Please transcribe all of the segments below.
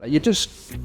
You're just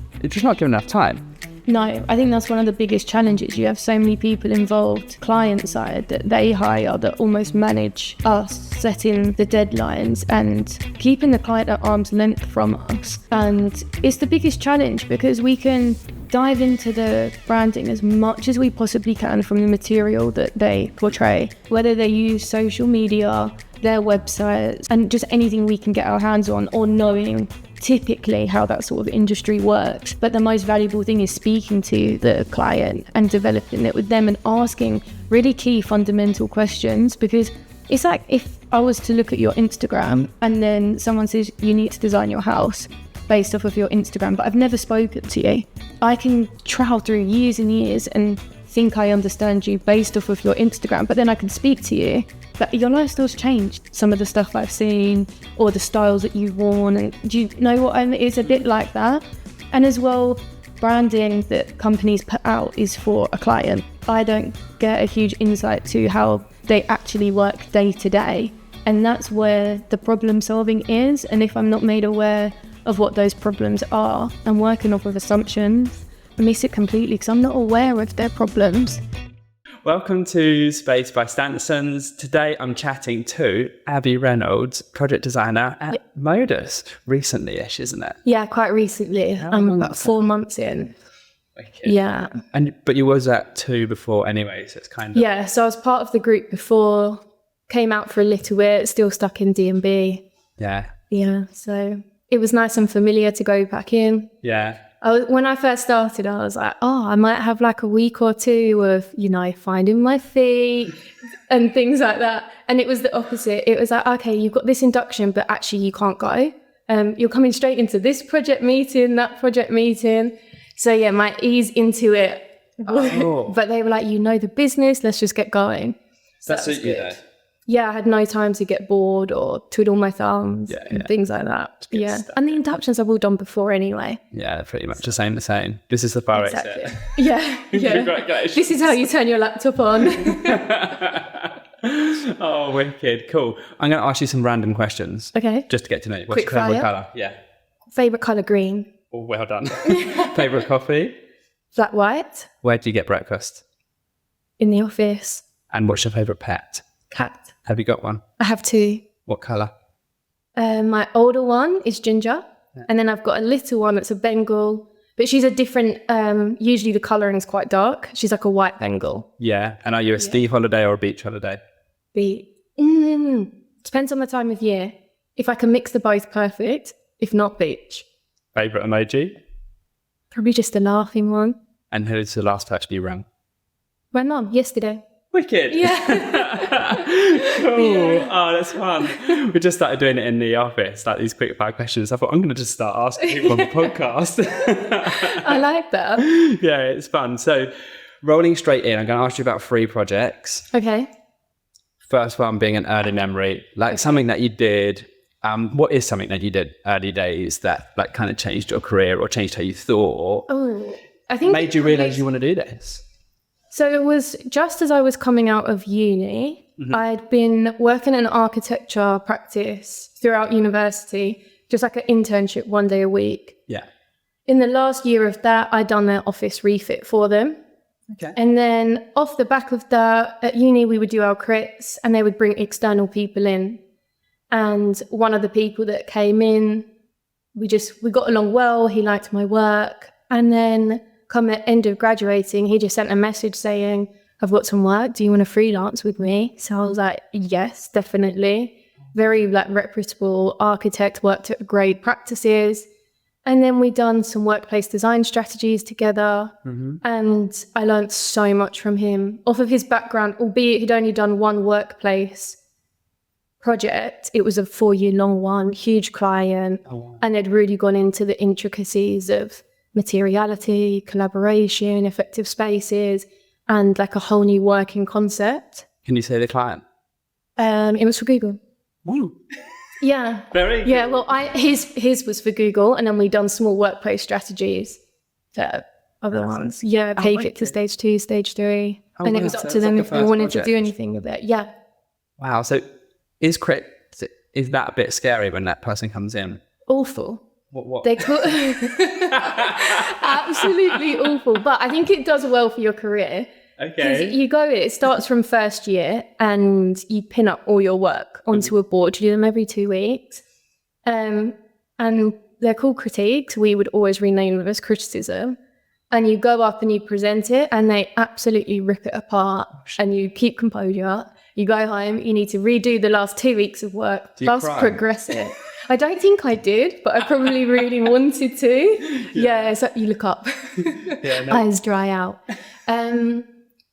not given enough time. No, I think that's one of the biggest challenges. You have so many people involved, client side, that they hire that almost manage us setting the deadlines and keeping the client at arm's length from us. And it's the biggest challenge because we can dive into the branding as much as we possibly can from the material that they portray, whether they use social media, their websites, and just anything we can get our hands on, or knowing typically how that sort of industry works. But the most valuable thing is speaking to the client and developing it with them and asking really key fundamental questions, because it's like if I was to look at your Instagram and then someone says you need to design your house based off of your Instagram, but I've never spoken to you. I can travel through years and years and think I understand you based off of your Instagram, but then I can speak to you, but your lifestyle's changed. Some of the stuff I've seen or the styles that you've worn, and do you know what I mean? It's a bit like that. And as well, branding that companies put out is for a client. I don't get a huge insight to how they actually work day to day, and that's where the problem solving is. And if I'm not made aware of what those problems are and working off of assumptions, I miss it completely because I'm not aware of their problems. Welcome to Space by Stansons. Today I'm chatting to Abby Reynolds, project designer at Modus. Recently-ish, isn't it? Yeah, quite recently. I'm about 4 months in. Okay. Yeah. But you was at 2 before anyway, so it's kind of... Yeah, so I was part of the group before, came out for a little bit, still stuck in D&B. Yeah. Yeah, so it was nice and familiar to go back in. Yeah. When I first started, I was like, I might have like a week or two of, finding my feet and things like that. And it was the opposite. It was like, okay, you've got this induction, but actually you can't go. You're coming straight into this project meeting, that project meeting. So yeah, my ease into it. Oh. But they were like, the business, let's just get going. So that suit you though? Yeah, I had no time to get bored or twiddle my thumbs and things like that. Yeah, stuff. And the inductions I've all done before anyway. Yeah, pretty much the same. This is the far exactly. exit. Yeah. Congratulations. This is how you turn your laptop on. Oh, wicked. Cool. I'm going to ask you some random questions. Okay. Just to get to know you. What's Quick your favourite fire. colour? Yeah. Favourite colour, green. Oh, well done. Favourite coffee? Flat white. Where do you get breakfast? In the office. And what's your favourite pet? Cat. Have you got one? I have 2. What colour? My older one is ginger. Yeah. And then I've got a little one that's a Bengal. But she's a different, usually the colouring is quite dark. She's like a white Bengal. Yeah. And are you a Steve holiday or a beach holiday? Depends on the time of year. If I can mix the both, perfect. If not, beach. Favourite emoji? Probably just a laughing one. And who's the last person you rang? My mum, yesterday. Wicked. Yeah. Cool. Yeah. Oh, that's fun. We just started doing it in the office, like these quick fire questions. I thought I'm going to just start asking people on the podcast. I like that. Yeah, it's fun. So rolling straight in, I'm going to ask you about 3 projects. Okay. First one being an early memory, like something that you did. What is something that you did early days that like kind of changed your career or changed how you thought? Oh, I think made you realise you want to do this? So it was just as I was coming out of uni. Mm-hmm. I'd been working in architecture practice throughout university, just like an internship 1 day a week. Yeah. In the last year of that, I'd done their office refit for them. Okay. And then off the back of that, at uni, we would do our crits and they would bring external people in. And one of the people that came in, we got along well. He liked my work. And then come at end of graduating, he just sent a message saying, I've got some work. Do you want to freelance with me? So I was like, yes, definitely. Very reputable architect, worked at great practices. And then we done some workplace design strategies together. Mm-hmm. And I learned so much from him. Off of his background, albeit he'd only done one workplace project, it was a 4-year-long one, huge client. Oh, wow. And they'd really gone into the intricacies of materiality, collaboration, effective spaces, and like a whole new working concept. Can you say the client? It was for Google. Wow. Yeah. Very cool. Yeah, well, his was for Google, and then we done small workplace strategies for other ones. Yeah, take it to stage 2, stage 3. And it was up to them if they wanted to do anything with it. Yeah. Wow. So is that a bit scary when that person comes in? Awful. What? They could absolutely awful, but I think it does well for your career. Because it starts from first year and you pin up all your work onto a board. You do them every 2 weeks. And they're called critiques. We would always rename them as criticism. And you go up and you present it and they absolutely rip it apart and you keep composure. You go home, you need to redo the last 2 weeks of work, plus progress it. I don't think I did, but I probably really wanted to. Yeah, so you look up. Eyes dry out.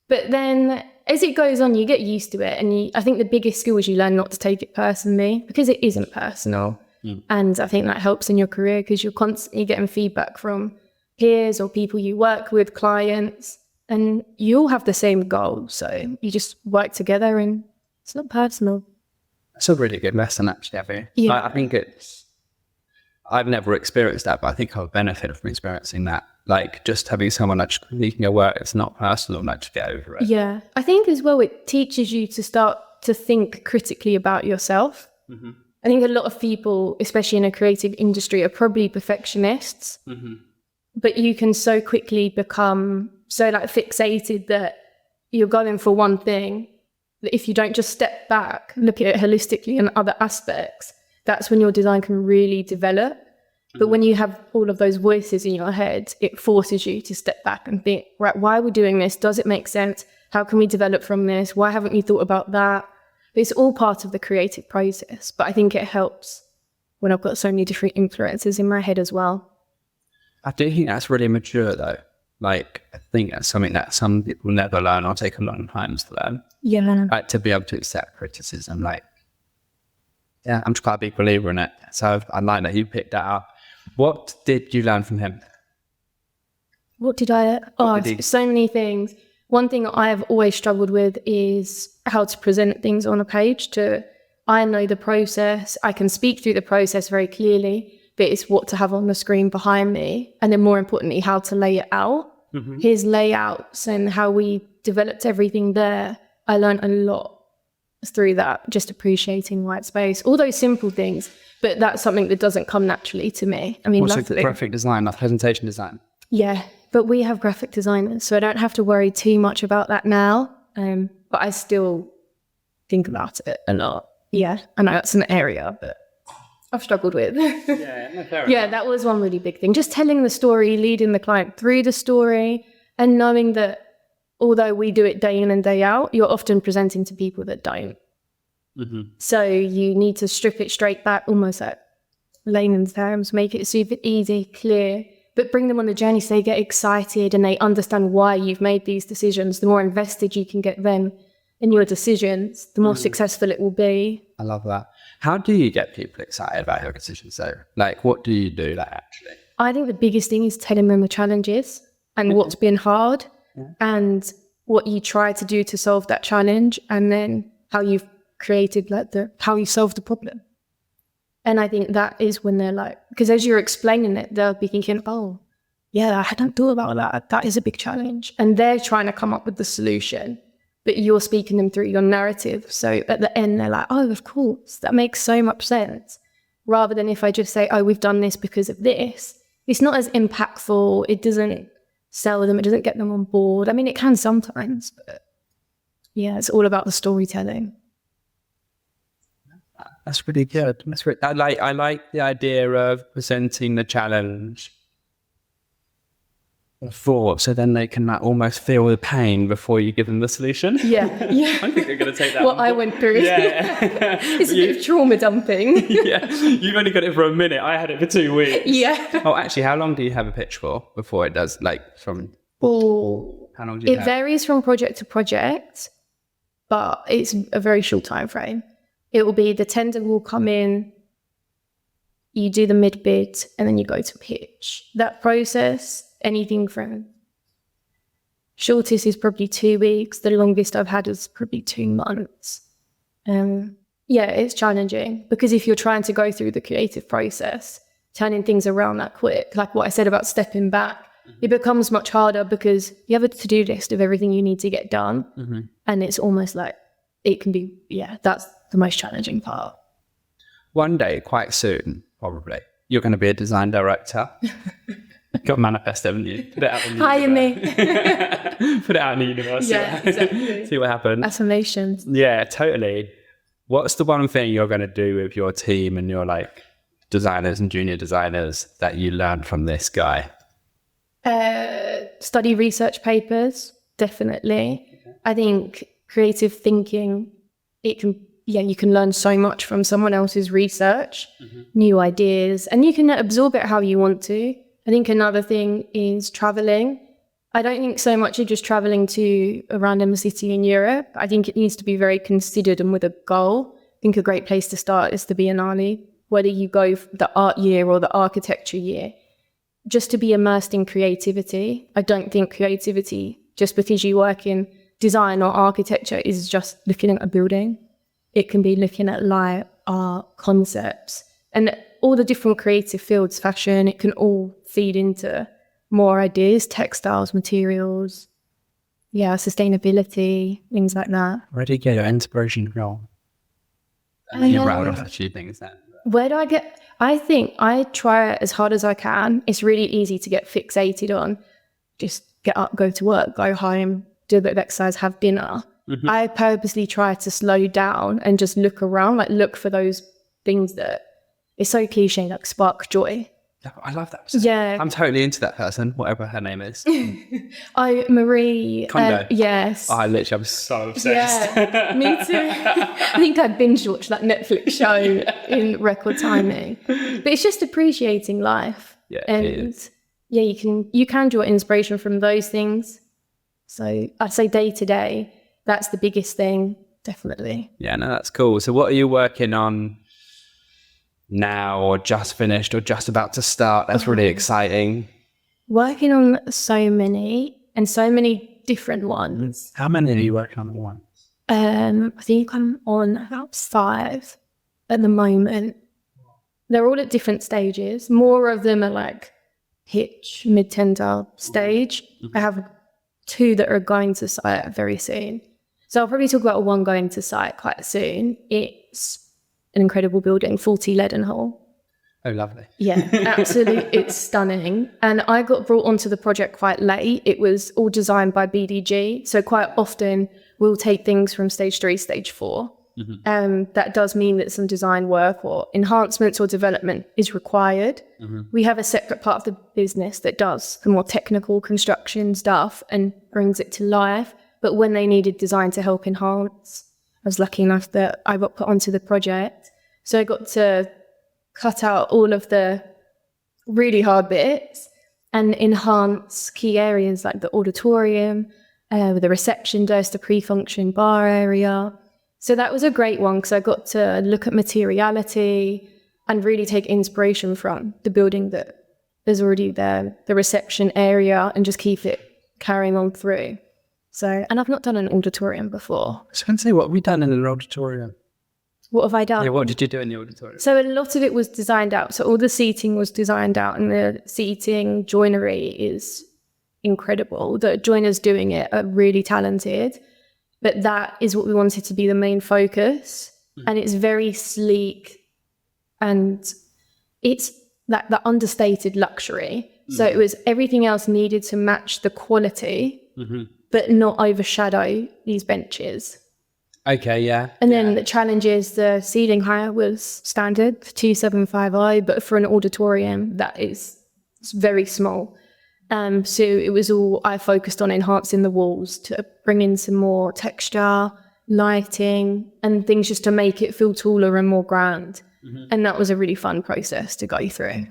But then as it goes on, you get used to it. And I think the biggest skill is you learn not to take it personally because it isn't personal. And I think that helps in your career because you're constantly getting feedback from peers or people you work with, clients, and you all have the same goal. So you just work together and it's not personal. That's a really good lesson, actually, Abby. Yeah. I think I've never experienced that, but I think I've benefited from experiencing that. Like just having someone like critiquing your work, it's not personal, like just get over it. Yeah. I think as well, it teaches you to start to think critically about yourself. I think a lot of people, especially in a creative industry, are probably perfectionists, but you can so quickly become so like fixated that you're going for one thing, that if you don't just step back, look at it holistically and other aspects, that's when your design can really develop. But when you have all of those voices in your head, it forces you to step back and think, right, why are we doing this? Does it make sense? How can we develop from this? Why haven't you thought about that? It's all part of the creative process. But I think it helps when I've got so many different influences in my head as well. I do think that's really mature, though. Like, I think that's something that some people never learn or take a long time to learn. Yeah. Like, to be able to accept criticism. Like, yeah, I'm just quite a big believer in it. So I like that you picked that up. What did you learn from him? What did I... so many things. One thing I have always struggled with is how to present things on a page. I know the process. I can speak through the process very clearly, but it's what to have on the screen behind me. And then more importantly, how to lay it out. His layouts and how we developed everything there. I learned a lot through that, just appreciating white space, all those simple things. But that's something that doesn't come naturally to me. I mean, also graphic design, like presentation design. Yeah, but we have graphic designers, so I don't have to worry too much about that now. But I still think about it a lot. Yeah, I know that's an area that I've struggled with. Yeah, that was one really big thing. Just telling the story, leading the client through the story, and knowing that although we do it day in and day out, you're often presenting to people that don't. So you need to strip it straight back, almost like layman's terms, make it super easy, clear, but bring them on the journey so they get excited and they understand why you've made these decisions. The more invested you can get them in your decisions, the more successful it will be. I love that. How do you get people excited about your decisions though? Like, what do you do like actually? I think the biggest thing is telling them the challenges and what's been hard and what you try to do to solve that challenge, and then how you've created how you solve the problem. And I think that is when they're like, because as you're explaining it, they'll be thinking, oh yeah, I hadn't thought about that. That is a big challenge. And they're trying to come up with the solution, but you're speaking them through your narrative. So at the end, they're like, oh, of course, that makes so much sense. Rather than if I just say, oh, we've done this because of this, it's not as impactful. It doesn't sell them. It doesn't get them on board. I mean, it can sometimes, but yeah, it's all about the storytelling. That's really good. I like the idea of presenting the challenge before, so then they can almost feel the pain before you give them the solution. Yeah. I think they're going to take that. What I went through. Yeah. It's a bit of trauma dumping. Yeah. You've only got it for a minute. I had it for 2 weeks. Yeah. Oh, actually, how long do you have a pitch for before it does? Like from. Oh, how long do you have? It varies from project to project, but it's a very short time frame. It will be the tender will come in, you do the mid-bid, and then you go to pitch. That process, anything from shortest is probably 2 weeks. The longest I've had is probably 2 months. Yeah, it's challenging because if you're trying to go through the creative process, turning things around that quick, like what I said about stepping back, it becomes much harder because you have a to-do list of everything you need to get done. And it's almost like it can be, that's the most challenging part. One day, quite soon, probably, you're going to be a design director. Got manifest, haven't you? Put it out in the Hire me. Put it out in the universe. Yeah, exactly. See what happens. Affirmations. Yeah, totally. What's the one thing you're going to do with your team and your like designers and junior designers that you learned from this guy? Study research papers, definitely. Okay. I think creative thinking, you can learn so much from someone else's research, new ideas, and you can absorb it how you want to. I think another thing is traveling. I don't think so much of just traveling to a random city in Europe. I think it needs to be very considered and with a goal. I think a great place to start is the Biennale, whether you go for the art year or the architecture year, just to be immersed in creativity. I don't think creativity, just because you work in design or architecture, is just looking at a building. It can be looking at light, art, concepts, and all the different creative fields, fashion. It can all feed into more ideas, textiles, materials, sustainability, things like that. Where do you get your inspiration from? You're proud of a few things then. Where do I get? I think I try as hard as I can. It's really easy to get fixated on just get up, go to work, go home, do a bit of exercise, have dinner. I purposely try to slow down and just look around, like look for those things that, it's so cliche, like spark joy. I love that person. Yeah. I'm totally into that person, whatever her name is. Marie Kondo. Yes. I'm so obsessed. Yeah, me too. I think I binge watched that Netflix show in record timing. But it's just appreciating life. Yeah, and you can draw inspiration from those things. So I'd say day to day, that's the biggest thing, definitely. Yeah, no, that's cool. So what are you working on now, or just finished, or just about to start? That's really exciting. Working on so many different ones. How many are you working on at once? I think I'm on about 5 at the moment. They're all at different stages. More of them are like pitch, mid-tender stage. I have 2 that are going to site very soon. So I'll probably talk about one going to site quite soon. It's an incredible building, 40 Leadenhall. Oh, lovely. Yeah, absolutely. It's stunning. And I got brought onto the project quite late. It was all designed by BDG. So quite often we'll take things from stage 3, stage 4. That does mean that some design work or enhancements or development is required. We have a separate part of the business that does the more technical construction stuff and brings it to life. But when they needed design to help enhance, I was lucky enough that I got put onto the project. So I got to cut out all of the really hard bits and enhance key areas like the auditorium, with the reception desk, the pre-function bar area. So that was a great one because I got to look at materiality and really take inspiration from the building that is already there, the reception area, and just keep it carrying on through. So, and I've not done an auditorium before. I was going to say, what have we done in an auditorium? What have I done? Yeah, what did you do in the auditorium? So a lot of it was designed out. So all the seating was designed out, and the seating joinery is incredible. The joiners doing it are really talented, but that is what we wanted to be the main focus. And it's very sleek, and it's that understated luxury. So it was everything else needed to match the quality, but not overshadow these benches. Okay, yeah. And then the challenge is the ceiling height was standard for 275i, but for an auditorium, it's very small. So it was all, I focused on enhancing the walls to bring in some more texture, lighting, and things just to make it feel taller and more grand. And that was a really fun process to go through.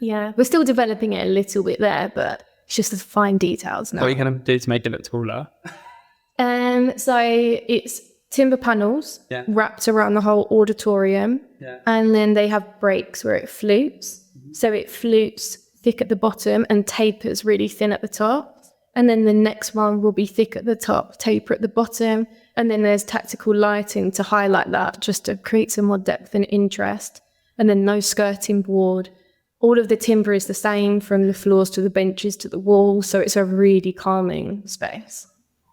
Yeah, we're still developing it a little bit there, but it's just the fine details now. What are you going to do to make it look taller? So it's timber panels wrapped around the whole auditorium. And then they have breaks where it flutes. So it flutes thick at the bottom and tapers really thin at the top. And then the next one will be thick at the top, taper at the bottom. And then there's tactical lighting to highlight that, just to create some more depth and interest. And then no skirting board. All of the timber is the same from the floors to the benches to the walls. So it's a really calming space.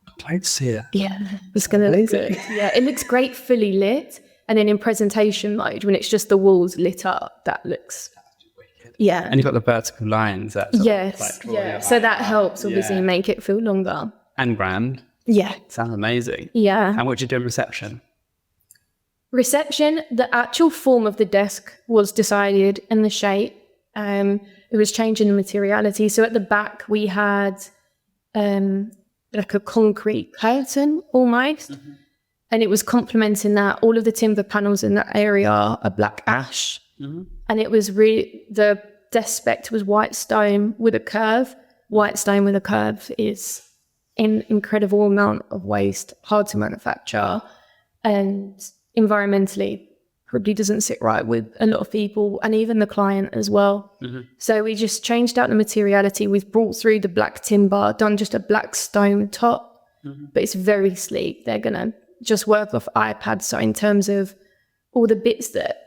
I'd like to see it. Yeah, it's going to look good. Yeah, it looks great fully lit, And then in presentation mode, when it's just the walls lit up, that looks, yeah. And you've got the vertical lines. That Yes, yeah. So that helps obviously make it feel longer. And grand. Yeah. Sounds amazing. Yeah. And what did you do in reception? Reception, the actual form of the desk was decided and the shape. It was changing the materiality. So at the back we had like a concrete curtain almost. Mm-hmm. And it was complementing that. All of the timber panels in that area are black ash. Mm-hmm. And it was really, the desk spec was white stone with a curve. White stone with a curve is an incredible amount of waste, hard to manufacture, and environmentally probably doesn't sit right with a lot of people and even the client as well. Mm-hmm. So we just changed out the materiality. We've brought through the black timber, done just a black stone top, but it's very sleek. They're going to just work off iPads. So in terms of all the bits that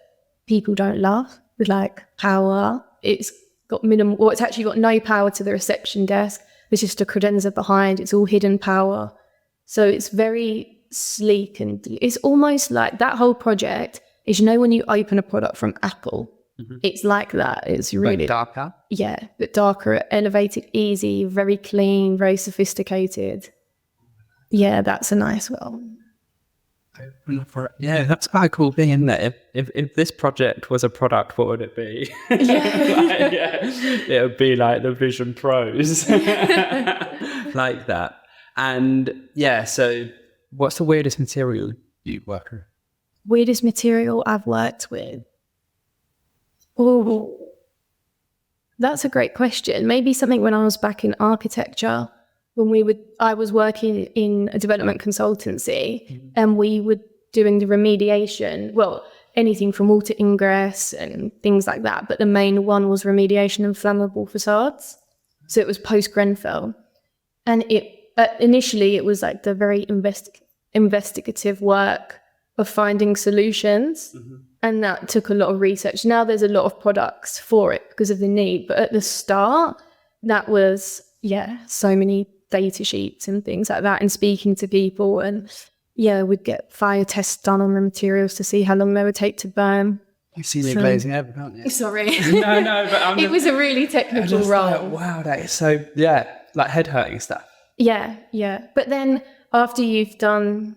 people don't love, like power, it's got minimal, well, it's actually got no power to the reception desk. There's just a credenza behind. It's all hidden power. So it's very sleek, and it's almost like that whole project is, when you open a product from Apple, it's like that. It's really like darker. Yeah, but darker, elevated, easy, very clean, very sophisticated. Yeah, that's a nice one. Yeah, that's quite a cool thing, isn't it? If this project was a product, what would it be? It would be like the Vision Pros, like that. And so what's the weirdest material you work with? Weirdest material I've worked with? Oh, that's a great question. Maybe something when I was back in architecture, when I was working in a development consultancy, and we were doing the remediation, well, anything from water ingress and things like that. But the main one was remediation of flammable facades. So it was post-Grenfell. And initially it was like the very investigative work of finding solutions. Mm-hmm. And that took a lot of research. Now there's a lot of products for it because of the need. But at the start, that was, so many data sheets and things like that, and speaking to people, and we'd get fire tests done on the materials to see how long they would take to burn. You've seen it glazing over, haven't you? Sorry. No, but it was a really technical role. Like, wow, that is so, like head hurting stuff. Yeah. But then after you've done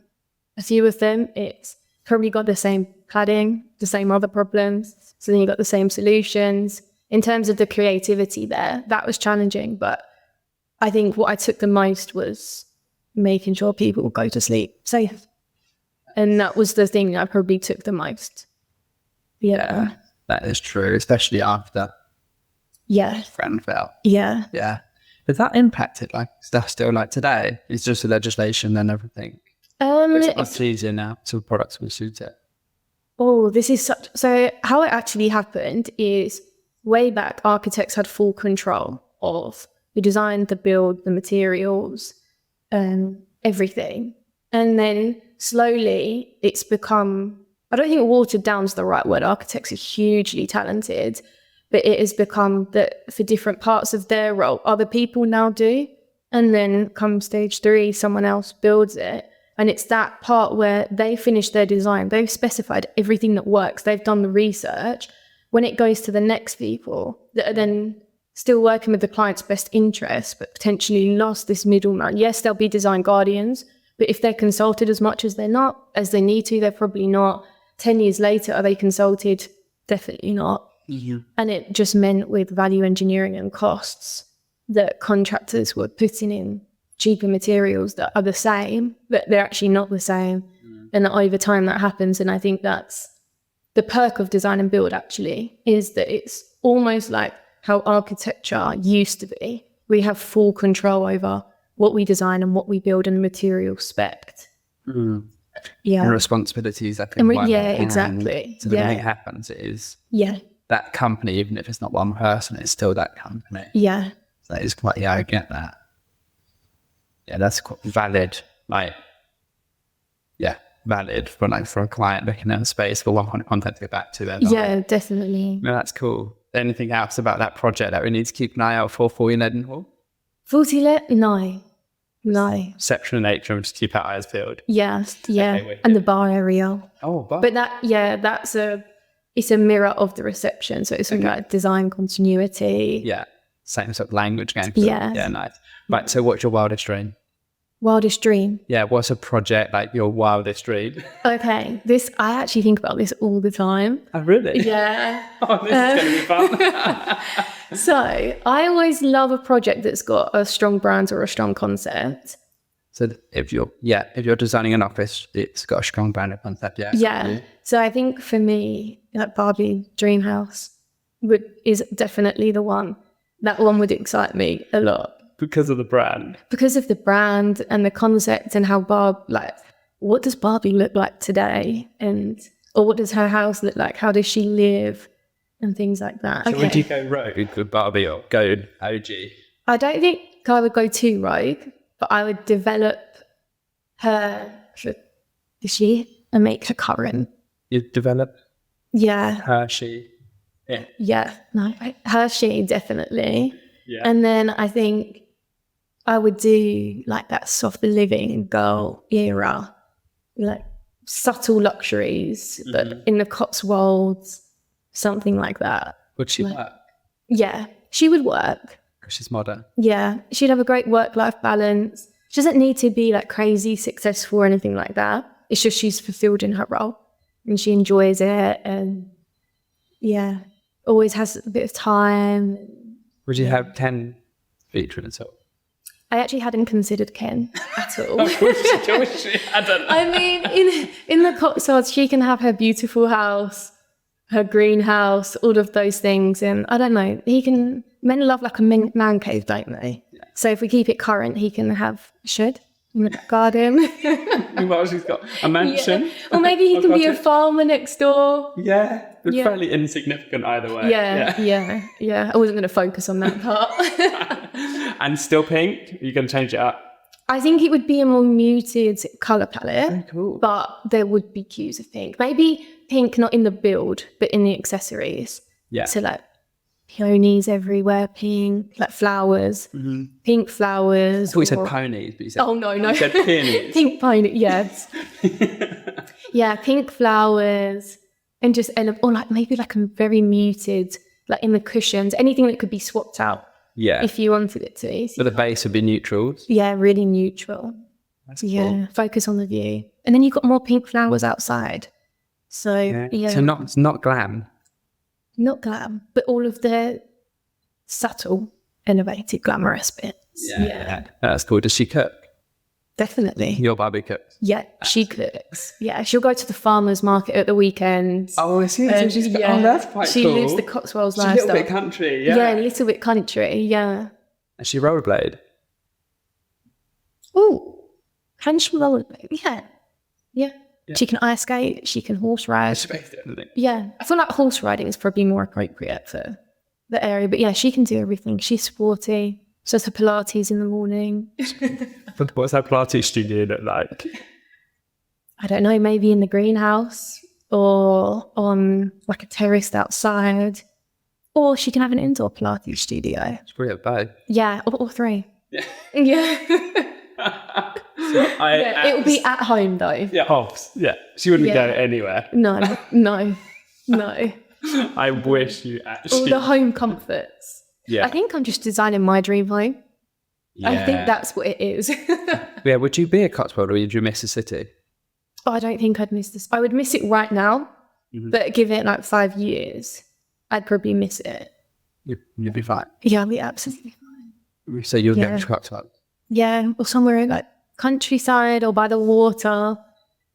a few of them, it's probably got the same cladding, the same other problems. So then you got the same solutions. In terms of the creativity there, that was challenging, but I think what I took the most was making sure people would go to sleep safe. And that was the thing I probably took the most. Yeah. That is true, especially after Grenfell. Yeah. Yeah. But that impacted like stuff still like today? It's just the legislation and everything. It's much easier now so products will suit it. Oh, this is so how it actually happened is way back, architects had full control of the design, the build, the materials, everything. And then slowly it's become, I don't think watered down is the right word. Architects are hugely talented, but it has become that for different parts of their role, other people now do. And then come stage 3, someone else builds it. And it's that part where they finish their design. They've specified everything that works. They've done the research. When it goes to the next people that are then still working with the client's best interest, but potentially lost this middleman. Yes, they'll be design guardians, but if they're consulted as much as they need to, they're probably not. 10 years later, are they consulted? Definitely not. Mm-hmm. And it just meant with value engineering and costs that contractors were putting in cheaper materials that are the same, but they're actually not the same. Mm-hmm. And over time that happens. And I think that's the perk of design and build actually, is that it's almost like how architecture used to be. We have full control over what we design and what we build and the material spec. Mm. Yeah. And responsibilities, I think. Exactly. So when anything happens, it is that company, even if it's not one person, it's still that company. Yeah. So it's quite, I get that. Yeah, that's quite valid. Valid for a client looking at a space for one point of contact to go back to. Yeah, definitely. No, that's cool. Anything else about that project that we need to keep an eye out for you, Leadenhall? No. No. Exceptional nature and just keep our eyes peeled. Yeah. Yeah. Okay, wicked. And the bar area. Oh, but But it's a mirror of the reception. So it's something like design continuity. yeah, same sort of language going. Yeah. Yeah, nice. Right, so what's your wildest dream? Wildest dream. Yeah, what's a project like your wildest dream? Okay. I actually think about this all the time. Oh, really? Yeah. Oh, this is going to be fun. So I always love a project that's got a strong brand or a strong concept. So if you're designing an office, it's got a strong brand and concept. Yeah. Yeah. So I think for me, like Barbie Dream House is definitely the one. That one would excite me a lot. Because of the brand. Because of the brand and the concept and how what does Barbie look like today? Or what does her house look like? How does she live? And things like that. So would you go rogue with Barbie or go OG? I don't think I would go too rogue, but I would develop her for this year and make her current. You develop Yeah. her, she. Yeah. Yeah. No, her, she, definitely. Yeah. And then I think I would do like that soft living girl era, like subtle luxuries, but in the Cotswolds, something like that. Would she work? Yeah, she would work. Because she's modern. Yeah, she'd have a great work-life balance. She doesn't need to be like crazy successful or anything like that. It's just she's fulfilled in her role and she enjoys it, and yeah, always has a bit of time. Would you have 10 featured at all? I actually hadn't considered Ken at all. I wish she hadn't. I mean, in the Cotswolds, she can have her beautiful house, her greenhouse, all of those things. And I don't know, men love like a man cave, don't they? Yeah. So if we keep it current, he can have a shed in the garden. Well, she's got a mansion. Yeah. Or maybe he can be a farmer next door. Yeah. It's Yeah. fairly insignificant either way. Yeah. I wasn't going to focus on that part. And still pink? Are you going to change it up? I think it would be a more muted colour palette. Oh, cool. But there would be cues of pink. Maybe pink, not in the build, but in the accessories. Yeah. So like peonies everywhere, pink, like flowers, pink flowers. I thought you said ponies, but you said, Oh, no. you said peonies. Pink pony, yes. Yeah, pink flowers. And or like maybe like a very muted, like in the cushions, anything that could be swapped out. Yeah. If you wanted it to be. But the base would be neutrals. Yeah, really neutral. That's cool. Yeah, focus on the view. And then you've got more pink flowers outside. So, yeah. So not glam. Not glam, but all of the subtle, elevated, glamorous bits. Yeah. That's cool. Does she cook? Definitely. Your Barbie cooks? Yeah, she cooks. Yeah, she'll go to the farmer's market at the weekends. Oh, I see. So that's quite she cool. lives the Cotswolds She's lifestyle. a little bit country, yeah. Yeah, a little bit country, yeah. And she rollerblade? Oh, can she rollerblade? Yeah. She can ice skate, she can horse ride. She based it on anything. Yeah, I feel like horse riding is probably more appropriate for the area. But yeah, she can do everything. She's sporty. So it's her Pilates in the morning. What's her Pilates studio look like? I don't know, maybe in the greenhouse or on like a terrace outside. Or she can have an indoor Pilates studio. It's probably a both. Yeah, or three. Yeah. Yeah. It will be at home though. Yeah, Hobbs. Yeah. She wouldn't go anywhere. No. I wish you actually. All the home comforts. Yeah. I think I'm just designing my dream home. Yeah. I think that's what it is. Yeah, would you be a Cotswold or would you miss a city? I don't think I'd miss this. I would miss it right now, but give it like 5 years, I'd probably miss it. You'd be fine. Yeah, I'd be absolutely fine. So you'll get to Cotswold? Yeah, or somewhere like countryside or by the water,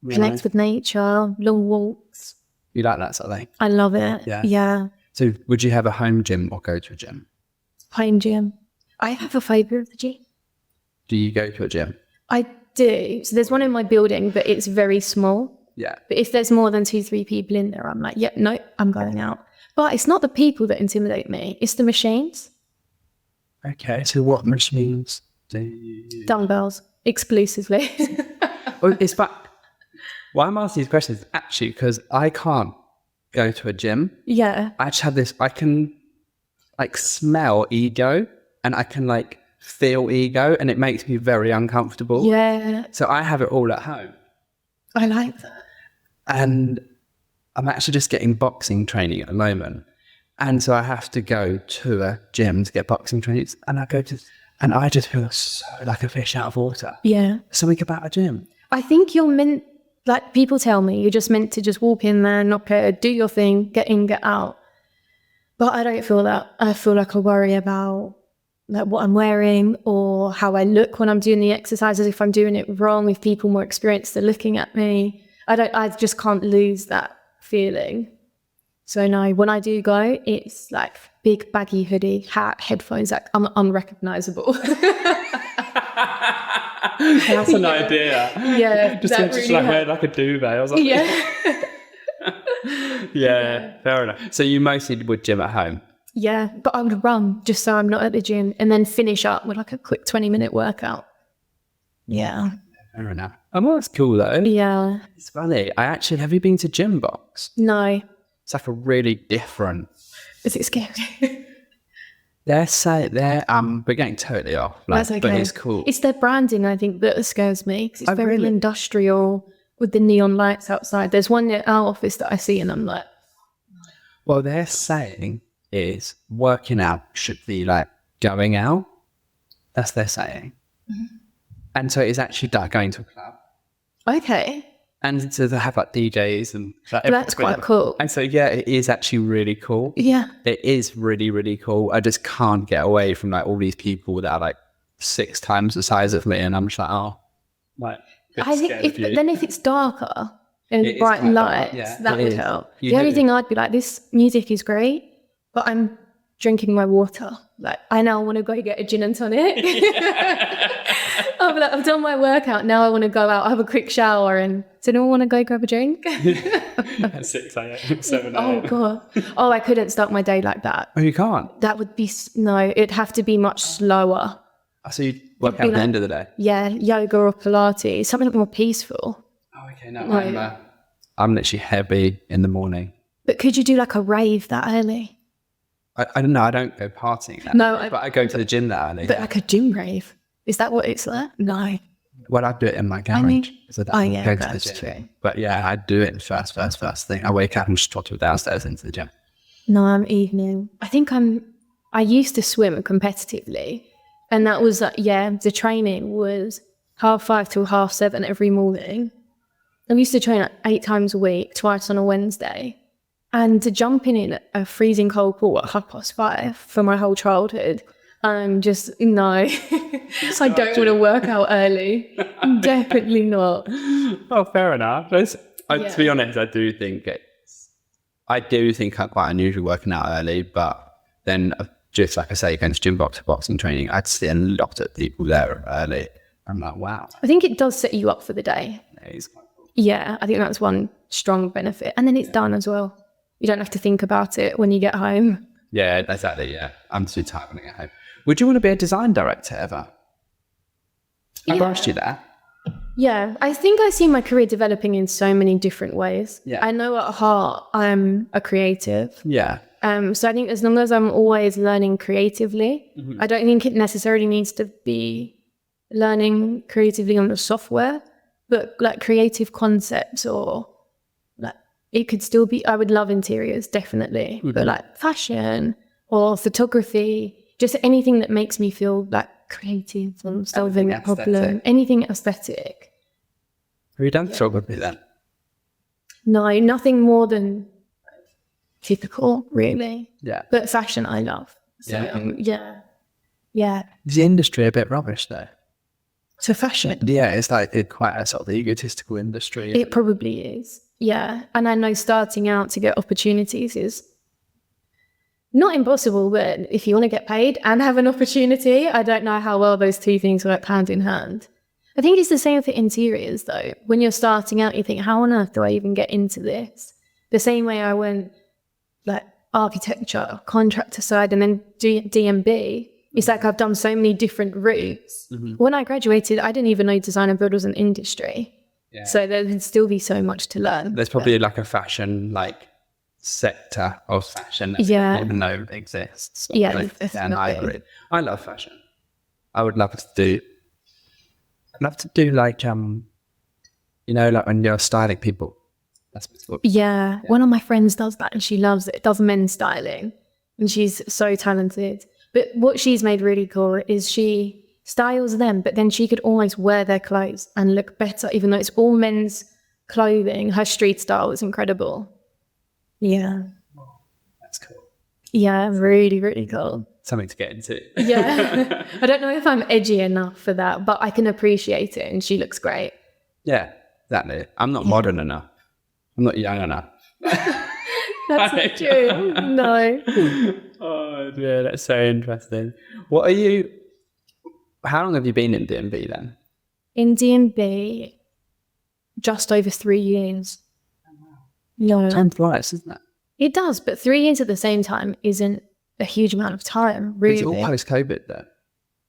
connect with nature, long walks. You like that sort of thing? I love it. Yeah. So would you have a home gym or go to a gym? Home gym. I have a phobia of the gym. Do you go to a gym? I do. So there's one in my building, but it's very small. Yeah. But if there's more than 2-3 people in there, I'm like, no, I'm going out. But it's not the people that intimidate me. It's the machines. Okay. So what machines do you... Dumbbells, exclusively. Well, it's fun. Why I'm asking these questions is actually because I can't go to a gym. Yeah. I just have this, I can like smell ego and I can like feel ego, and it makes me very uncomfortable. Yeah. So I have it all at home. I like that. And I'm actually just getting boxing training at the moment. And so I have to go to a gym to get boxing training. And I just feel so like a fish out of water. Yeah. Something about a gym. I think you're meant, like people tell me, you're just meant to just walk in there, knock it, do your thing, get in, get out. But I don't feel that. I feel like I worry about like what I'm wearing or how I look when I'm doing the exercises, if I'm doing it wrong, if people more experienced are looking at me. I just can't lose that feeling. So no, when I do go, it's like big baggy hoodie, hat, headphones, like I'm unrecognizable. That's an idea. Yeah. Just really like wear like a duvet. I was like, yeah. yeah, fair enough. So you mostly would gym at home? Yeah, but I would run just so I'm not at the gym and then finish up with like a quick 20-minute workout. Yeah. Fair enough. Oh, well, that's cool though. Yeah. It's funny. Have you been to Gym Box? No. It's like a really different. Is it scary? we're getting totally off. Like, That's okay. But it's cool. It's their branding, I think, that scares me. 'Cause it's very really? industrial with the neon lights outside. There's one at our office that I see and I'm like, Well, they're saying is working out should be like going out. That's their saying. Mm-hmm. And so it's actually like going to a club. okay. And so they have like DJs and like, That's quite cool. And so, yeah, it is actually really cool. Yeah. It is really, really cool. I just can't get away from like all these people that are like 6 times the size of me. And I'm just like, oh, like, I think if it's darker and bright lights, that would help. The only thing I'd be like, this music is great, but I'm drinking my water. Like, I now want to go get a gin and tonic. I'll be like, I've done my workout. Now I want to go out, have a quick shower, and does anyone want to go grab a drink? At 6 a.m., 7 a.m. Oh, God. Oh, I couldn't start my day like that. Oh, you can't? That would be, no, it'd have to be much slower. So you work out at the end of the day? Yeah, yoga or Pilates, something more peaceful. Oh, okay. No, I'm literally heavy in the morning. But could you do like a rave that early? I don't know. I don't go partying that early, but I go to the gym that early. But like a gym rave? Is that what it's like? No. Well, I do it in my garage. That's true. But yeah, I do it first thing. I wake up and just trot downstairs into the gym. No, I'm evening. I used to swim competitively. And that was, the training was 5:30 till 7:30 every morning. I used to train like 8 times a week, twice on a Wednesday. And to jump in a freezing cold pool at 5:30 for my whole childhood, I'm just, no. I don't want to work out early. Definitely not. Oh, fair enough. To be honest, I do think I'm quite unusual working out early, but then just like I say, going to Gym Box for boxing training, I'd see a lot of people there early. I'm like, wow. I think it does set you up for the day. Yeah, it's quite cool. Yeah, I think that's one strong benefit. And then it's done as well. You don't have to think about it when you get home. Yeah, exactly. Yeah, I'm too tired when I get home. Would you want to be a design director ever? I've asked you that. Yeah, I think I see my career developing in so many different ways. Yeah. I know at heart I'm a creative. Yeah. So I think as long as I'm always learning creatively, Mm-hmm. I don't think it necessarily needs to be learning creatively on the software, but like creative concepts or like it could still be, I would love interiors, definitely, Mm-hmm. but like fashion or photography, just anything that makes me feel like creative and solving a problem, anything aesthetic. Have you done photography then? No, nothing more than typical, really. Yeah. But fashion I love. So, yeah. Is the industry a bit rubbish though? So fashion? Yeah, it's quite a sort of egotistical industry. It probably is. Yeah. And I know starting out to get opportunities is not impossible, but if you want to get paid and have an opportunity, I don't know how well those two things work hand in hand. I think it's the same for interiors though. When you're starting out, you think, how on earth do I even get into this? The same way I went like architecture, contractor side, and then DMB. It's like I've done so many different routes. Mm-hmm. When I graduated, I didn't even know design and build was an industry. Yeah. So there'd still be so much to learn. There's probably like a fashion sector of fashion that I didn't even know exists. Yeah, and I agree. I love fashion. I would love to do. I'd love to do like like when you're styling people. That's what Yeah, one of my friends does that and she loves it. Does men's styling, and she's so talented. But what she's made really cool is she styles them, but then she could almost wear their clothes and look better, even though it's all men's clothing. Her street style is incredible. Yeah. That's cool. Yeah, really, really cool. Something to get into. Yeah. I don't know if I'm edgy enough for that, but I can appreciate it and she looks great. Yeah, exactly. I'm not modern enough. I'm not young enough. That's not true. No. Oh, yeah, that's so interesting. How long have you been in D&B then? In D&B, just over 3 years. No. Time flies, isn't it? It does, but 3 years at the same time isn't a huge amount of time, really. It's all post-COVID though.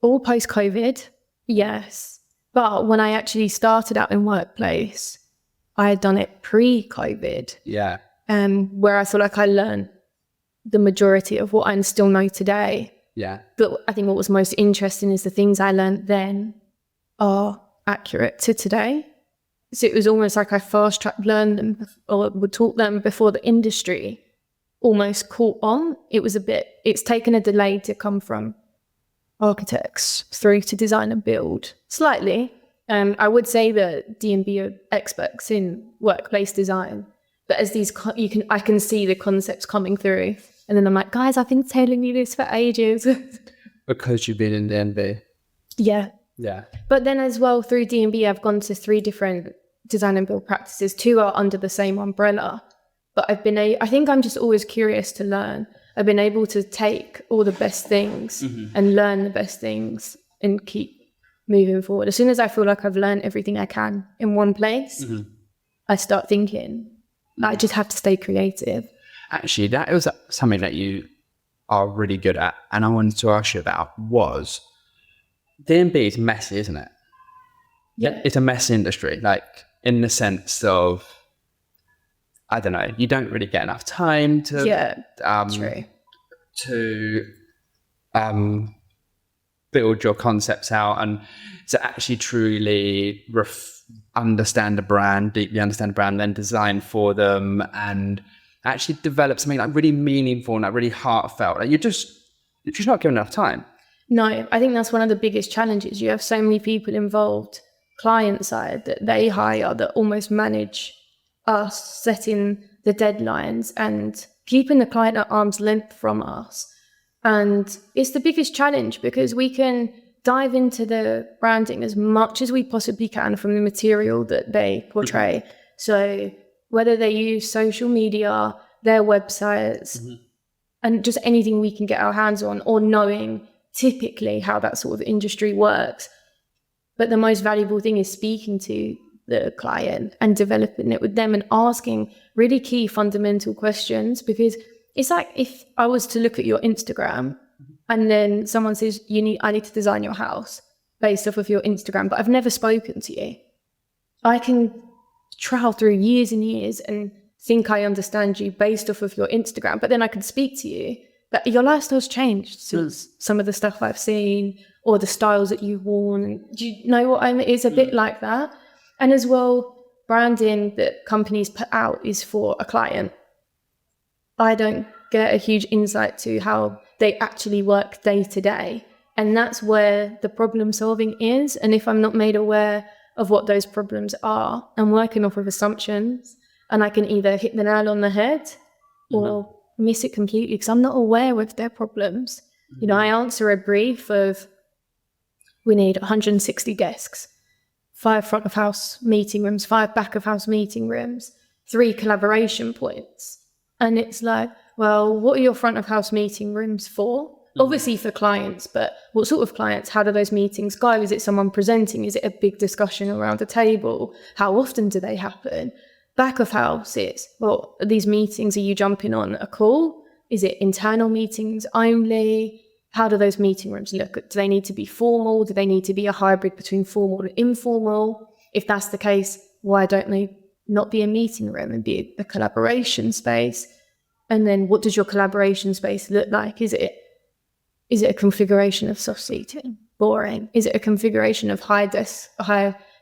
All post-COVID, yes. But when I actually started out in Workplace, I had done it pre-COVID. Yeah. Where I feel like I learned the majority of what I still know today. Yeah. But I think what was most interesting is the things I learned then are accurate to today. So it was almost like I fast-track learned them or would taught them before the industry almost caught on. It's taken a delay to come from architects through to design and build slightly. I would say that D&B are experts in workplace design, but as I can see the concepts coming through, and then I'm like, guys, I've been telling you this for ages. Because you've been in D&B. Yeah. Yeah. But then as well, through D&B, I've gone to 3 different design and build practices. 2 are under the same umbrella. But I think I'm just always curious to learn. I've been able to take all the best things and learn the best things and keep moving forward. As soon as I feel like I've learned everything I can in one place, I start thinking, I just have to stay creative. Actually, that was something that you are really good at, and I wanted to ask you about was D&B is messy, isn't it? Yeah. It's a messy industry, like in the sense of, I don't know, you don't really get enough time to true. to build your concepts out and to actually truly understand the brand, deeply understand the brand, then design for them and actually develop something like really meaningful and like really heartfelt. Like you're just not given enough time. No, I think that's one of the biggest challenges. You have so many people involved, client side, that they hire that almost manage us setting the deadlines and keeping the client at arm's length from us. And it's the biggest challenge because we can dive into the branding as much as we possibly can from the material that they portray. So whether they use social media, their websites, and just anything we can get our hands on, or knowing typically how that sort of industry works. But the most valuable thing is speaking to the client and developing it with them and asking really key fundamental questions, because it's like if I was to look at your Instagram and then someone says, I need to design your house based off of your Instagram, but I've never spoken to you. I can travel through years and years and think I understand you based off of your Instagram, but then I could speak to you, but your lifestyle's changed since some of the stuff I've seen or the styles that you've worn. Do you know what I mean? It's a bit like that. And as well, branding that companies put out is for a client. I don't get a huge insight to how they actually work day to day. And that's where the problem solving is. And if I'm not made aware of what those problems are, I'm working off of assumptions and I can either hit the nail on the head or miss it completely because I'm not aware of their problems. I answer a brief of, we need 160 desks, 5 front of house meeting rooms, 5 back of house meeting rooms, 3 collaboration points. And it's like, well, what are your front of house meeting rooms for? Obviously for clients, but what sort of clients? How do those meetings go? Is it someone presenting? Is it a big discussion around a table? How often do they happen? Back of house is, well, these meetings, are you jumping on a call? Is it internal meetings only? How do those meeting rooms look? Do they need to be formal? Do they need to be a hybrid between formal and informal? If that's the case, why don't they not be a meeting room and be a collaboration space? And then what does your collaboration space look like? Is it a configuration of soft seating? Boring. Is it a configuration of high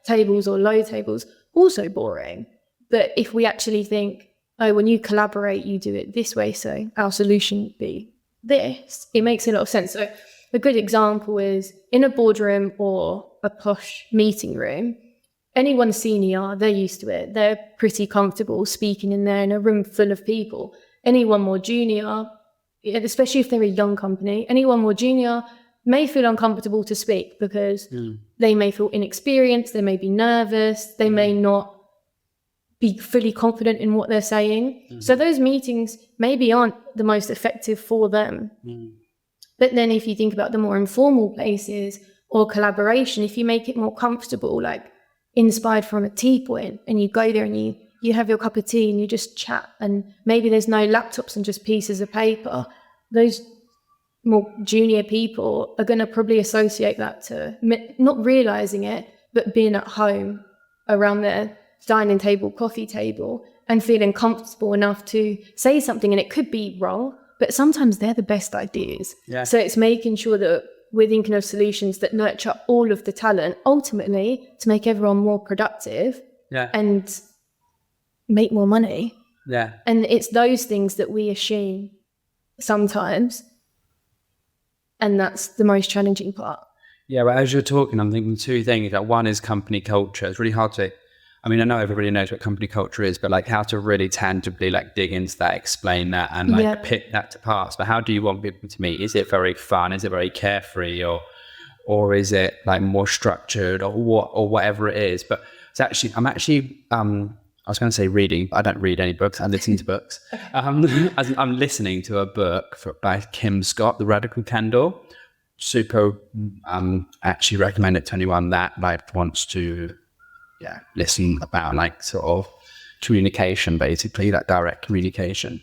tables or low tables? Also boring. But if we actually think, oh, when you collaborate, you do it this way, so our solution would be this, it makes a lot of sense. So a good example is in a boardroom or a posh meeting room, anyone senior, they're used to it. They're pretty comfortable speaking in there in a room full of people. Anyone more junior, especially if they're a young company, anyone more junior may feel uncomfortable to speak because they may feel inexperienced, they may be nervous, they may not be fully confident in what they're saying. So those meetings maybe aren't the most effective for them. But then if you think about the more informal places or collaboration, if you make it more comfortable, like inspired from a tea point, and you go there and you have your cup of tea and you just chat, and maybe there's no laptops and just pieces of paper, those more junior people are going to probably associate that to not realizing it, but being at home around their dining table, coffee table, and feeling comfortable enough to say something. And it could be wrong, but sometimes they're the best ideas. Yeah. So it's making sure that we're thinking of solutions that nurture all of the talent, ultimately to make everyone more productive and make more money. Yeah. And it's those things that we assume sometimes. And that's the most challenging part. Yeah, but as you're talking, I'm thinking two things. Like, one is company culture. It's really hard to, I mean, I know everybody knows what company culture is, but like how to really tangibly like dig into that, explain that, and like pick that to parts. But how do you want people to meet? Is it very fun? Is it very carefree, or is it like more structured, or whatever it is? But it's actually, I was going to say reading, but I don't read any books. I listen to books. I'm listening to a book by Kim Scott, The Radical Candle. Super, actually recommend it to anyone that like wants to, listen about like sort of communication, basically, like direct communication.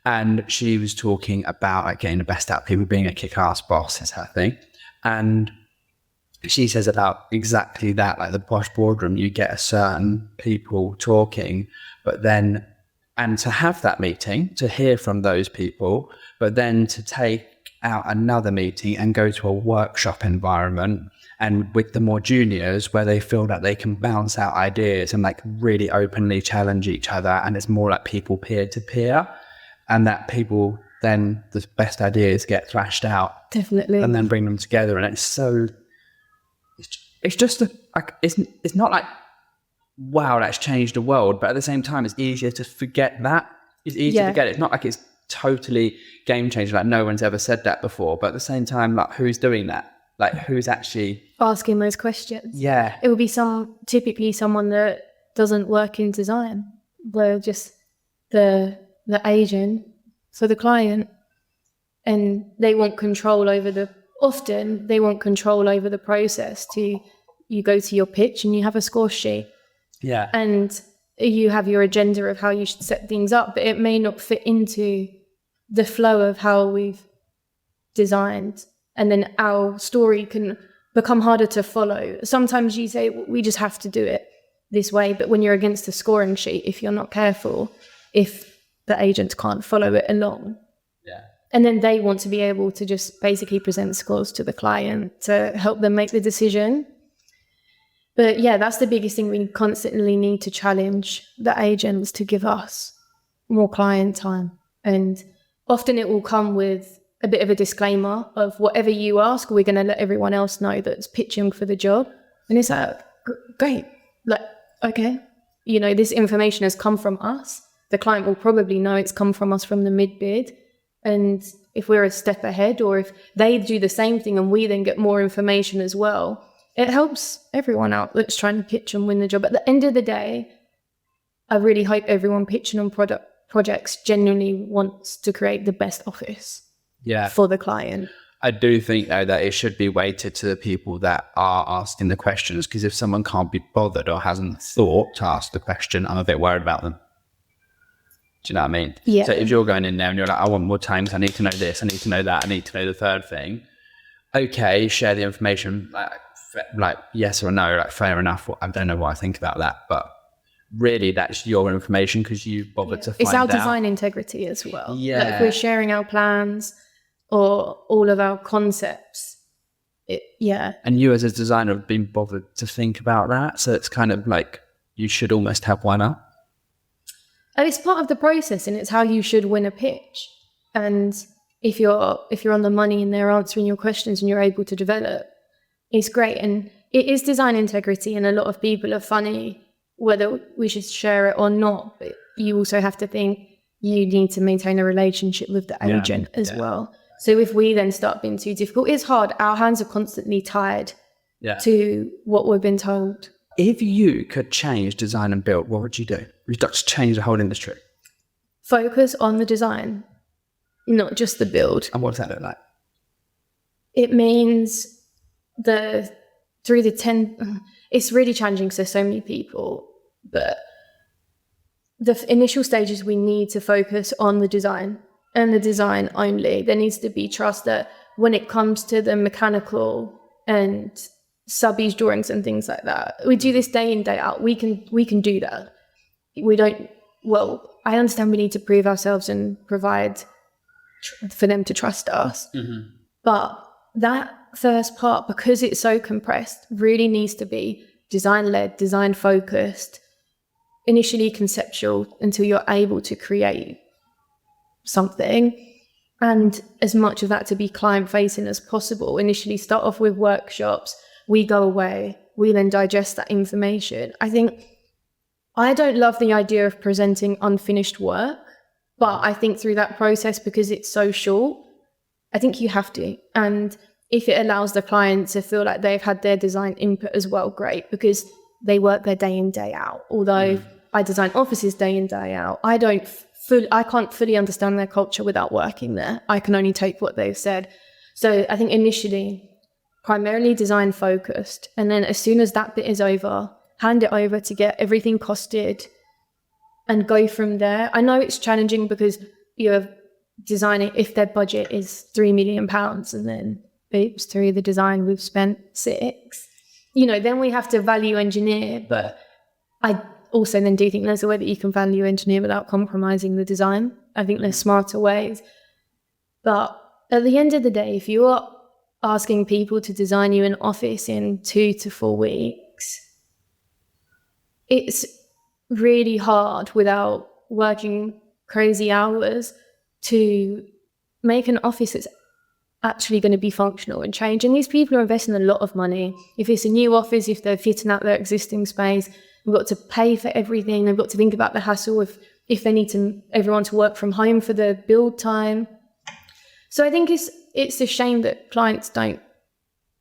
And she was talking about like getting the best out of people, being a kick-ass boss is her thing. And she says about exactly that, like the posh boardroom, you get a certain people talking, but then, and to have that meeting, to hear from those people, but then to take out another meeting and go to a workshop environment and with the more juniors where they feel that they can bounce out ideas and like really openly challenge each other. And it's more like people peer to peer, and that people then the best ideas get thrashed out. Definitely. And then bring them together. And it's so, it's just it's not like, wow, that's changed the world, but at the same time it's easier to forget that. It's easier to forget it. It's not like it's totally game changing, like no one's ever said that before, but at the same time, like who's doing that? Like who's actually asking those questions? Yeah. It would be typically someone that doesn't work in design. They're just the agent for the client, and they want control over often they want control over the process. You go to your pitch and you have a score sheet. Yeah. And you have your agenda of how you should set things up, but it may not fit into the flow of how we've designed. And then our story can become harder to follow. Sometimes you say, we just have to do it this way. But when you're against a scoring sheet, if you're not careful, if the agent can't follow it along. Yeah. And then they want to be able to just basically present scores to the client to help them make the decision. But yeah, that's the biggest thing. We constantly need to challenge the agents to give us more client time. And often it will come with a bit of a disclaimer of whatever you ask, we're going to let everyone else know that's pitching for the job. And it's like, great. Like, okay, this information has come from us. The client will probably know it's come from us from the mid-bid. And if we're a step ahead, or if they do the same thing and we then get more information as well, it helps everyone out that's trying to pitch and win the job. At the end of the day, I really hope everyone pitching on projects genuinely wants to create the best office for the client. I do think, though, that it should be weighted to the people that are asking the questions, because if someone can't be bothered or hasn't thought to ask the question, I'm a bit worried about them. Do you know what I mean? Yeah. So if you're going in there and you're like, I want more time, so I need to know this, I need to know that, I need to know the third thing. Okay, share the information, like yes or no, like fair enough. I don't know what I think about that, but really that's your information because you bothered to find out. It's our design integrity as well. Yeah. Like if we're sharing our plans or all of our concepts, And you as a designer have been bothered to think about that. So it's kind of like you should almost have one up. And it's part of the process, and it's how you should win a pitch. And if you're on the money and they're answering your questions and you're able to develop, it's great. And it is design integrity, and a lot of people are funny whether we should share it or not. But you also have to think you need to maintain a relationship with the agent as well. So if we then start being too difficult, it's hard. Our hands are constantly tied to what we've been told. If you could change design and build, what would you do? You'd just change the whole industry. Focus on the design, not just the build. And what does that look like? It means it's really challenging because there's so many people, but the initial stages we need to focus on the design and the design only. There needs to be trust that when it comes to the mechanical and subbies drawings and things like that, we do this day in, day out. We can do that. I understand we need to prove ourselves and provide for them to trust us. Mm-hmm. But that first part, because it's so compressed, really needs to be design-led, design-focused, initially conceptual until you're able to create something. And as much of that to be client-facing as possible. Initially start off with workshops. We go away. We then digest that information. I don't love the idea of presenting unfinished work, but I think through that process, because it's so short, I think you have to. And if it allows the client to feel like they've had their design input as well, great, because they work their day in, day out. Although I design offices day in, day out, I can't fully understand their culture without working there. I can only take what they've said. So I think initially, primarily design focused. And then as soon as that bit is over, hand it over to get everything costed and go from there. I know it's challenging because you're designing, if their budget is £3 million and then oops, through the design we've spent 6, then we have to value engineer. But I also then do think there's a way that you can value engineer without compromising the design. I think there's smarter ways. But at the end of the day, if you are asking people to design you an office in 2 to 4 weeks, it's really hard without working crazy hours to make an office that's actually going to be functional and change. And these people are investing a lot of money. If it's a new office, if they're fitting out their existing space, we've got to pay for everything. They've got to think about the hassle if they need everyone to work from home for the build time. So I think it's a shame that clients don't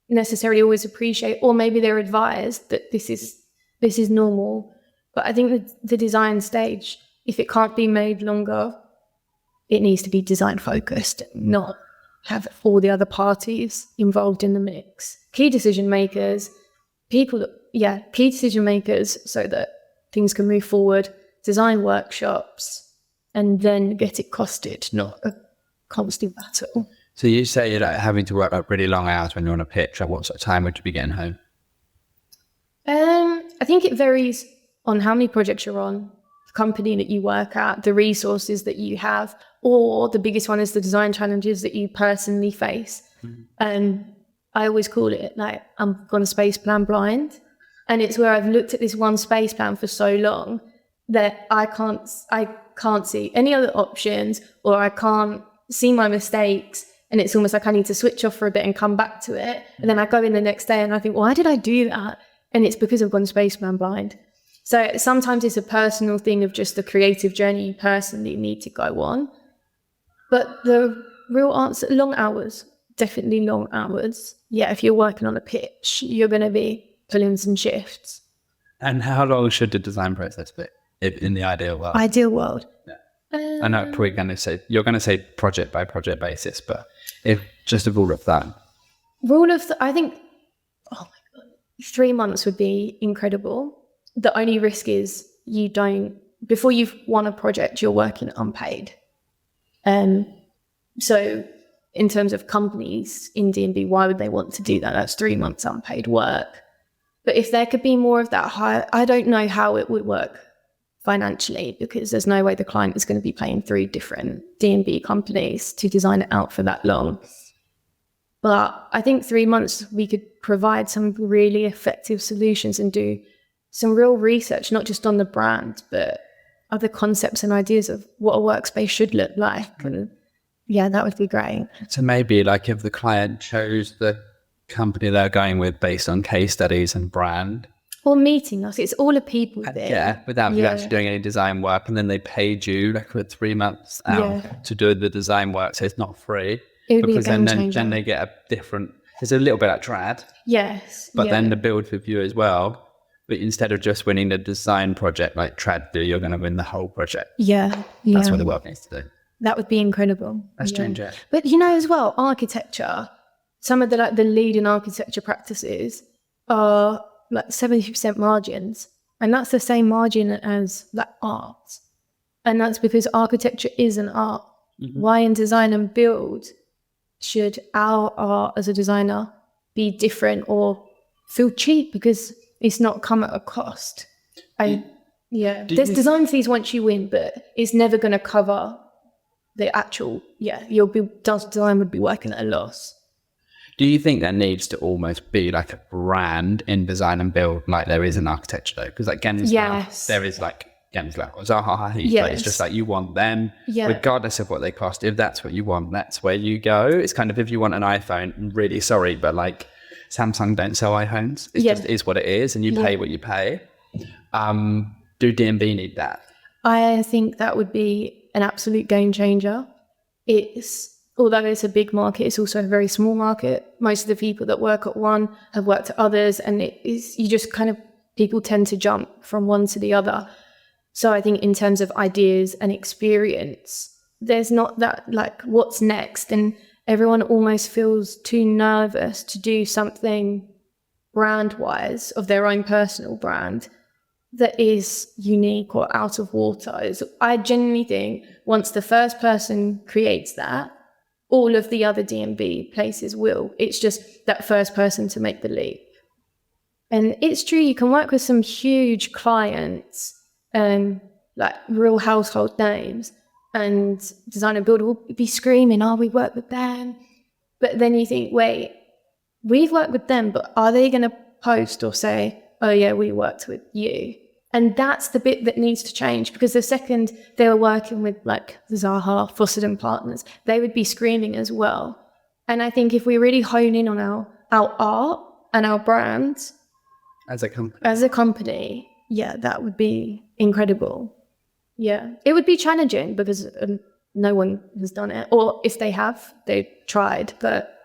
necessarily always appreciate, or maybe they're advised that this is normal. But I think the design stage, if it can't be made longer, it needs to be design focused, not have all the other parties involved in the mix. Key decision makers so that things can move forward, design workshops, and then get it costed, not a constant battle. So you say you're having to work like really long hours when you're on a pitch. At what sort of time would you be getting home? I think it varies on how many projects you're on, the company that you work at, the resources that you have, or the biggest one is the design challenges that you personally face. I always call it like I'm gone space plan blind, and it's where I've looked at this one space plan for so long that I can't see any other options, or I can't see my mistakes, and it's almost like I need to switch off for a bit and come back to it. And then I go in the next day and I think, why did I do that? And it's because I've gone space plan blind. So sometimes it's a personal thing of just the creative journey you personally need to go on. But the real answer, long hours, definitely long hours. Yeah, if you're working on a pitch, you're going to be pulling some shifts. And how long should the design process be in the ideal world? Ideal world. Yeah. I know probably you're going to say project by project basis, but if just a rule of thumb. I think, oh my God, 3 months would be incredible. The only risk is before you've won a project, you're working unpaid. So in terms of companies in D&B, why would they want to do that? That's 3 months unpaid work. But if there could be more of that high, I don't know how it would work financially, because there's no way the client is going to be paying 3 different D&B companies to design it out for that long. But I think 3 months we could provide some really effective solutions and do some real research, not just on the brand, but other concepts and ideas of what a workspace should look like. And yeah, that would be great. So maybe like if the client chose the company they're going with based on case studies and brand. Or meeting us. It's all a people thing. Yeah, without you actually doing any design work. And then they paid you like for 3 months out to do the design work. So it's not free. It would because be a game then changer. they get a different, it's a little bit like trad. Yes. But then the build with you as well. But instead of just winning the design project like trad do, you're going to win the whole project. Yeah. That's what the world needs to do. That would be incredible. That's strange. But you know as well, architecture, some of the leading architecture practices are like 70% margins. And that's the same margin as like art. And that's because architecture is an art. Mm-hmm. Why in design and build should our art as a designer be different or feel cheap because it's not come at a cost? There's design fees once you win, but it's never going to cover the actual, design would be working at a loss. Do you think there needs to almost be like a brand in design and build like there is in architecture though? Because like Gensler, there is like Gensler or Zaha Hadid. Like, it's just like you want them regardless of what they cost. If that's what you want, that's where you go. It's kind of if you want an iPhone, I'm really sorry, but like Samsung don't sell iPhones. It just is what it is and you pay what you pay. Do D&B need that? I think that would be an absolute game changer. Although it's a big market, it's also a very small market. Most of the people that work at one have worked at others, and people tend to jump from one to the other. So I think in terms of ideas and experience, there's not that like what's next, and everyone almost feels too nervous to do something brand-wise of their own personal brand that is unique or out of water. I genuinely think once the first person creates that, all of the other D&B places will. It's just that first person to make the leap. And it's true, you can work with some huge clients, like real household names, and design and build will be screaming, we work with them. But then you think, wait, we've worked with them, but are they going to post or say, oh yeah, we worked with you? And that's the bit that needs to change, because the second they were working with like Zaha, Fawcett and Partners, they would be screaming as well. And I think if we really hone in on our art and our brand as a company, that would be incredible. Yeah, it would be challenging because no one has done it, or if they have, they've tried. But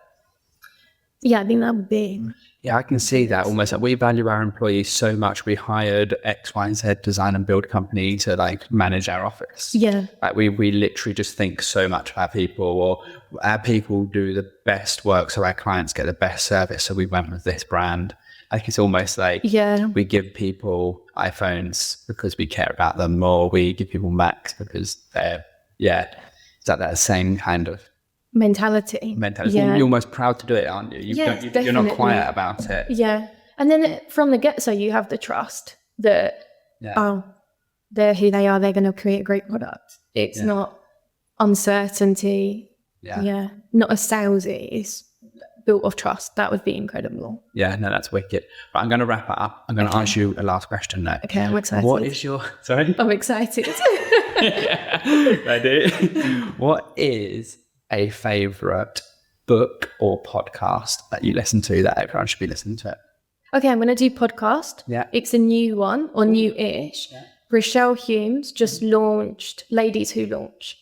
yeah, I think that would be. Yeah, I can see that almost. Like we value our employees so much. We hired X, Y, and Z design and build company to like manage our office. Yeah. Like we literally just think so much of our people, or our people do the best work so our clients get the best service. So we went with this brand. Like it's almost like we give people iPhones because we care about them, or we give people Macs because they're, it's like that same kind of mentality. Yeah. You're almost proud to do it, aren't you? You're not quiet about it. Yeah. And then from the get-go, you have the trust that, they're who they are, they're going to create a great product. It's not uncertainty. Yeah. Not a salesy. It's built of trust. That would be incredible. Yeah, no, that's wicked. But I'm going to wrap it up. I'm going to ask you a last question now. Okay, I'm excited. What is your... Sorry? I'm excited. Ready? What is a favourite book or podcast that you listen to that everyone should be listening to? Okay, I'm going to do podcast. Yeah. It's a new one, or new-ish. Yeah. Rochelle Humes just launched Ladies Who Launch.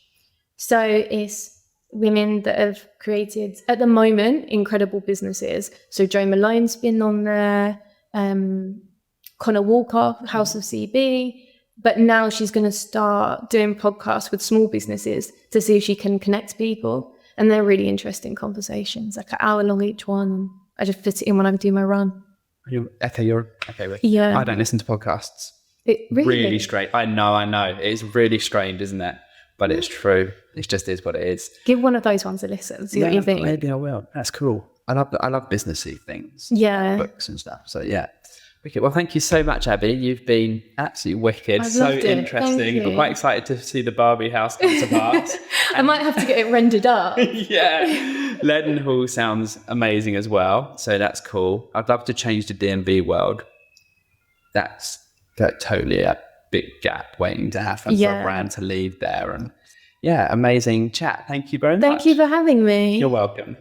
So it's women that have created, at the moment, incredible businesses. So Jo Malone's been on there, Connor Walker, House of CB. But now she's going to start doing podcasts with small businesses to see if she can connect people. And they're really interesting conversations, like an hour long each one. I just fit it in when I do my run. You're okay. Yeah. I don't listen to podcasts. Really strange. I know. It's really strange, isn't it? But it's true. It just is what it is. Give one of those ones a listen. See what you think. Maybe I will. That's cool. I love businessy things. Yeah. Books and stuff. So yeah. Wicked. Well, thank you so much, Abby. You've been absolutely wicked. So interesting. I'm quite excited to see the Barbie house come to pass. I might have to get it rendered up. Yeah. Leadenhall sounds amazing as well. So that's cool. I'd love to change the DMV world. That's totally a big gap waiting to happen for a brand to leave there. And yeah, amazing chat. Thank you very much. Thank you for having me. You're welcome.